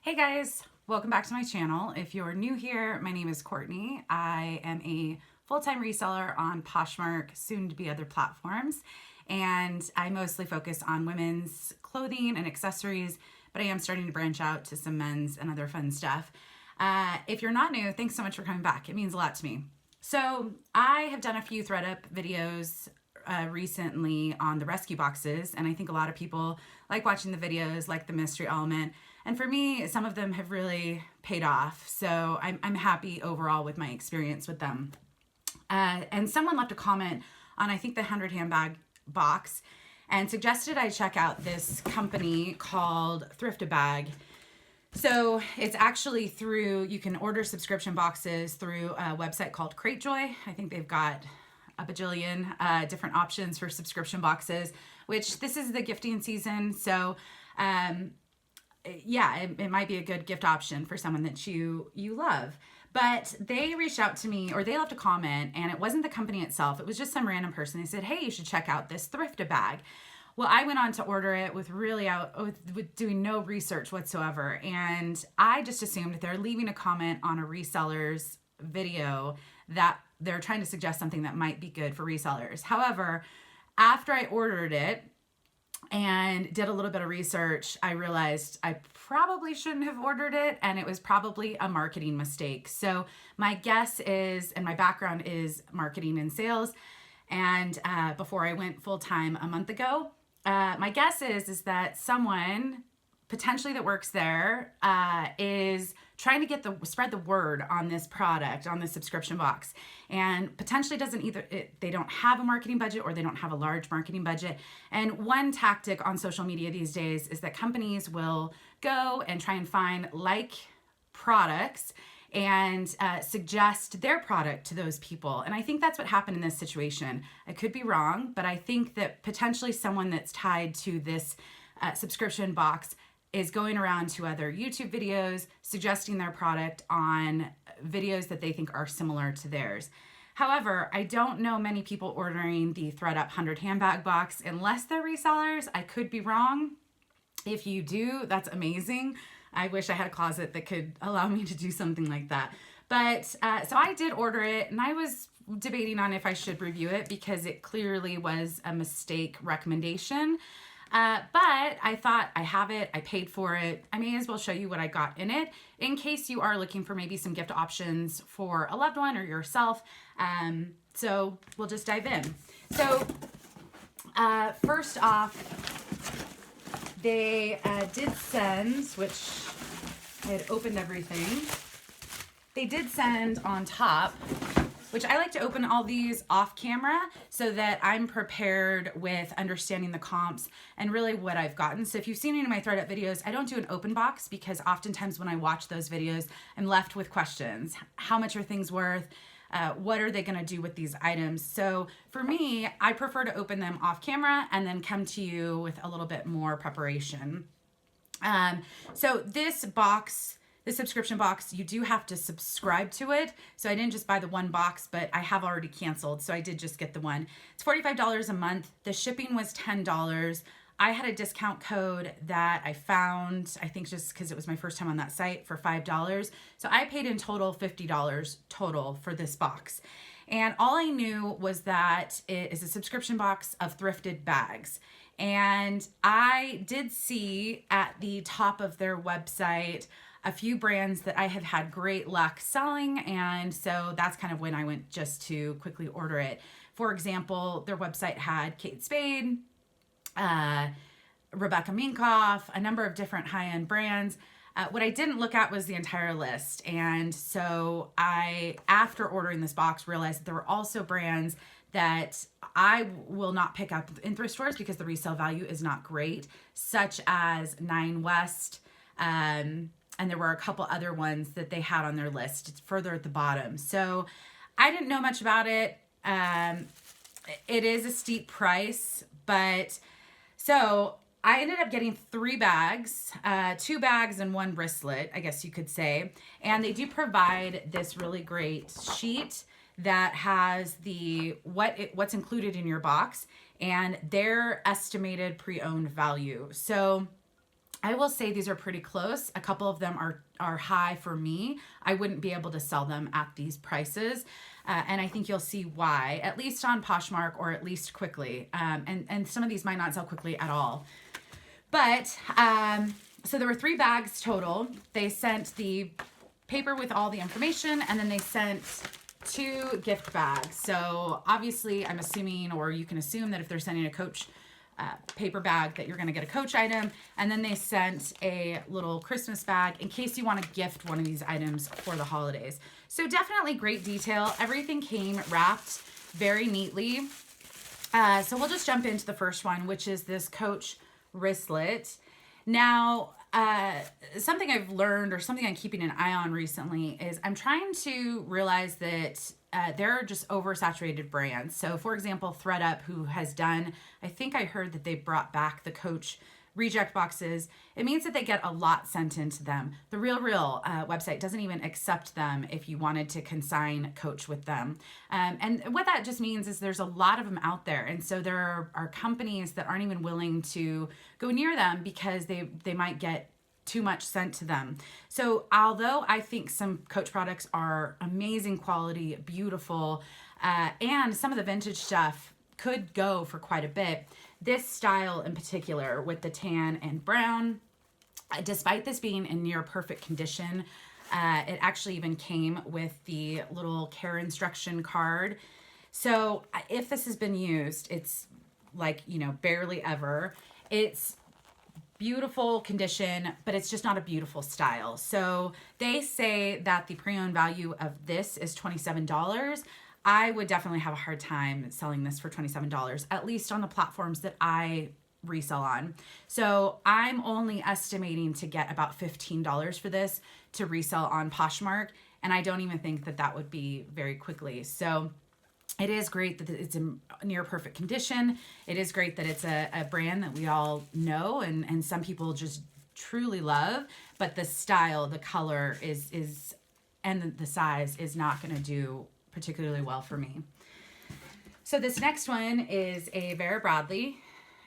Hey guys, welcome back to my channel. If you're new here, my name is Courtney. I am a full-time reseller on Poshmark, soon to be other platforms, and I mostly focus on women's clothing and accessories, but I am starting to branch out to some men's and other fun stuff. If you're not new, thanks so much for coming back. It means a lot to me. So I have done a few Thrift-Up videos recently on the rescue boxes, and I think a lot of people like watching the videos, like the mystery element. And for me, some of them have really paid off. So I'm happy overall with my experience with them. And someone left a comment on, I think, the 100 handbag box and suggested I check out this company called Thrift-A-Bag. So it's actually you can order subscription boxes through a website called Cratejoy. I think they've got a bajillion different options for subscription boxes, which this is the gifting season. So yeah, it might be a good gift option for someone that you love. But they reached out to me, or they left a comment, and it wasn't the company itself. It was just some random person. They said, hey, you should check out this Thrift-A-Bag. Well, I went on to order it with doing no research whatsoever. And I just assumed that they're leaving a comment on a reseller's video that they're trying to suggest something that might be good for resellers. However, after I ordered it and did a little bit of research, I realized I probably shouldn't have ordered it, and it was probably a marketing mistake. So my guess is, and my background is marketing and sales, and before I went full-time a month ago, my guess is that someone potentially that works there is trying to spread the word on this product, on this subscription box, and potentially they don't have a marketing budget, or they don't have a large marketing budget. And one tactic on social media these days is that companies will go and try and find like products and suggest their product to those people. And I think that's what happened in this situation. I could be wrong, but I think that potentially someone that's tied to this subscription box is going around to other YouTube videos, suggesting their product on videos that they think are similar to theirs. However, I don't know many people ordering the Thrift-Up 100 handbag box unless they're resellers. I could be wrong. If you do, that's amazing. I wish I had a closet that could allow me to do something like that. But so I did order it, and I was debating on if I should review it because it clearly was a mistake recommendation. But I thought, I have it, I paid for it, I may as well show you what I got in it in case you are looking for maybe some gift options for a loved one or yourself. So we'll just dive in. So first off, they did send, which I had opened everything, they did send on top, which I like to open all these off camera so that I'm prepared with understanding the comps and really what I've gotten. So if you've seen any of my Thrift-Up videos, I don't do an open box because oftentimes when I watch those videos, I'm left with questions. How much are things worth? What are they gonna do with these items? So for me, I prefer to open them off camera and then come to you with a little bit more preparation. So this box, the subscription box, you do have to subscribe to it. So I didn't just buy the one box, but I have already canceled. So I did just get the one. It's $45 a month. The shipping was $10. I had a discount code that I found, I think just because it was my first time on that site, for $5. So I paid in total $50 total for this box. And all I knew was that it is a subscription box of thrifted bags. And I did see at the top of their website a few brands that I have had great luck selling, and so that's kind of when I went just to quickly order it. For example, their website had Kate Spade, Rebecca Minkoff, a number of different high-end brands. What I didn't look at was the entire list, and so I, after ordering this box, realized that there were also brands that I will not pick up in thrift stores because the resale value is not great, such as Nine West, and there were a couple other ones that they had on their list. It's further at the bottom. So I didn't know much about it. It is a steep price, but so I ended up getting 3 bags, 2 bags and 1 wristlet, I guess you could say. And they do provide this really great sheet that has what's included in your box and their estimated pre-owned value. So I will say these are pretty close. A couple of them are high for me. I wouldn't be able to sell them at these prices. And I think you'll see why, at least on Poshmark or at least quickly. And some of these might not sell quickly at all. But so there were 3 bags total. They sent the paper with all the information, and then they sent 2 gift bags. So obviously I'm assuming, or you can assume, that if they're sending a Coach paper bag, that you're going to get a Coach item. And then they sent a little Christmas bag in case you want to gift one of these items for the holidays. So definitely great detail. Everything came wrapped very neatly. So we'll just jump into the first one, which is this Coach wristlet. Now, something I've learned, or something I'm keeping an eye on recently, is I'm trying to realize that there are just oversaturated brands. So for example, Thrift-A-Bag, who has done, I think I heard that they brought back the Coach reject boxes. It means that they get a lot sent into them. The Real website doesn't even accept them if you wanted to consign Coach with them. And what that just means is there's a lot of them out there. And so there are companies that aren't even willing to go near them because they might get too much sent to them. So although I think some Coach products are amazing quality, beautiful, and some of the vintage stuff could go for quite a bit, this style in particular with the tan and brown, despite this being in near perfect condition, it actually even came with the little care instruction card. So if this has been used, it's like, barely ever. It's beautiful condition, but it's just not a beautiful style. So they say that the pre-owned value of this is $27. I would definitely have a hard time selling this for $27, at least on the platforms that I resell on. So I'm only estimating to get about $15 for this to resell on Poshmark, and I don't even think that would be very quickly. So it is great that it's in near perfect condition. It is great that it's a brand that we all know and some people just truly love, but the style, the color and the size is not going to do particularly well for me. So this next one is a Vera Bradley,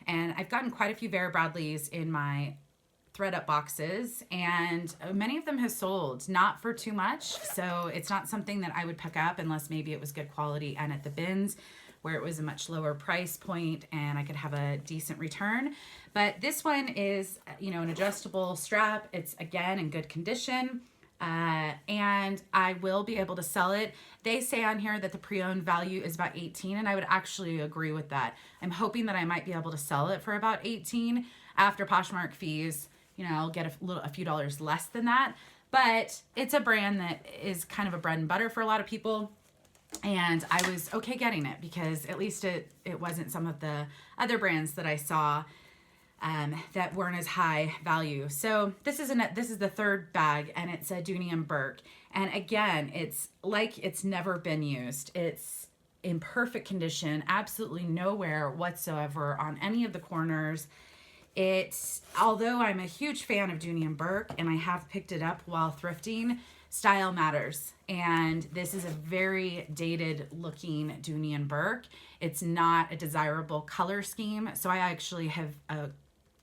and I've gotten quite a few Vera Bradleys in my Thrift-A boxes, and many of them have sold, not for too much. So it's not something that I would pick up unless maybe it was good quality and at the bins where it was a much lower price point and I could have a decent return. But this one is, an adjustable strap. It's again in good condition. And I will be able to sell it. They say on here that the pre-owned value is about 18, and I would actually agree with that. I'm hoping that I might be able to sell it for about 18 after Poshmark fees. I'll get a few dollars less than that, but it's a brand that is kind of a bread and butter for a lot of people. And I was okay getting it because at least it wasn't some of the other brands that I saw that weren't as high value. So this is the third bag, and it's a Dooney & Bourke. And again, it's like it's never been used. It's in perfect condition, absolutely no wear whatsoever on any of the corners. Although I'm a huge fan of Dooney & Bourke and I have picked it up while thrifting, style matters. And this is a very dated looking Dooney & Bourke. It's not a desirable color scheme. So I actually have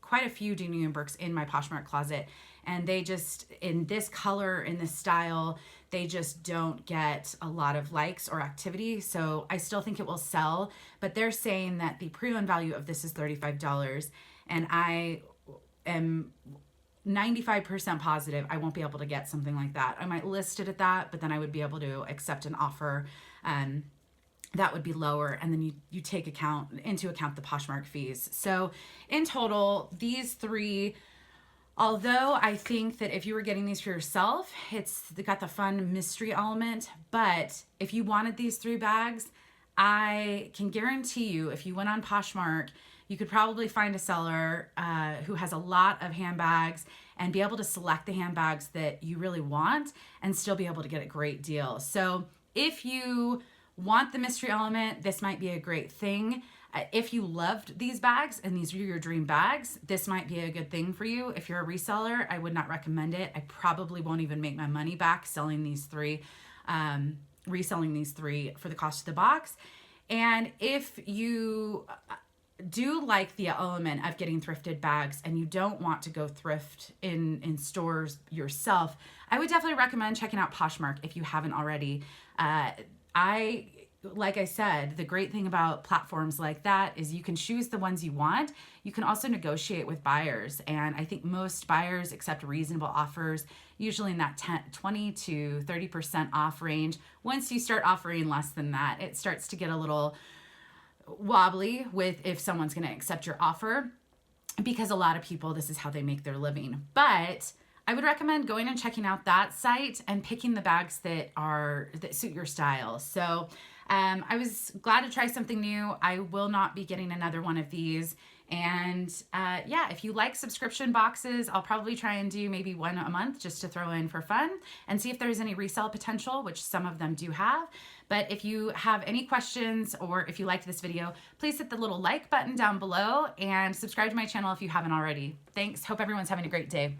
quite a few Dooney & Bourkes in my Poshmark closet, and they just, in this color, in this style, they just don't get a lot of likes or activity. So I still think it will sell, but they're saying that the pre-owned value of this is $35, and I am 95% positive I won't be able to get something like that. I might list it at that, but then I would be able to accept an offer that would be lower, and then you take into account the Poshmark fees. So in total, these 3, although I think that if you were getting these for yourself, they got the fun mystery element, but if you wanted these 3 bags, I can guarantee you if you went on Poshmark, you could probably find a seller who has a lot of handbags and be able to select the handbags that you really want and still be able to get a great deal. So if you want the mystery element, this might be a great thing. If you loved these bags and these are your dream bags, this might be a good thing for you. If you're a reseller, I would not recommend it. I probably won't even make my money back selling these 3, reselling these 3 for the cost of the box. And if you do like the element of getting thrifted bags and you don't want to go thrift in stores yourself, I would definitely recommend checking out Poshmark if you haven't already. Like I said, the great thing about platforms like that is you can choose the ones you want. You can also negotiate with buyers. And I think most buyers accept reasonable offers, usually in that 20 to 30% off range. Once you start offering less than that, it starts to get a little wobbly with if someone's going to accept your offer, because a lot of people, this is how they make their living. But I would recommend going and checking out that site and picking the bags that suit your style. So I was glad to try something new. I will not be getting another one of these. And yeah, if you like subscription boxes, I'll probably try and do maybe one a month just to throw in for fun and see if there's any resale potential, which some of them do have. But if you have any questions or if you liked this video, please hit the little like button down below and subscribe to my channel if you haven't already. Thanks. Hope everyone's having a great day.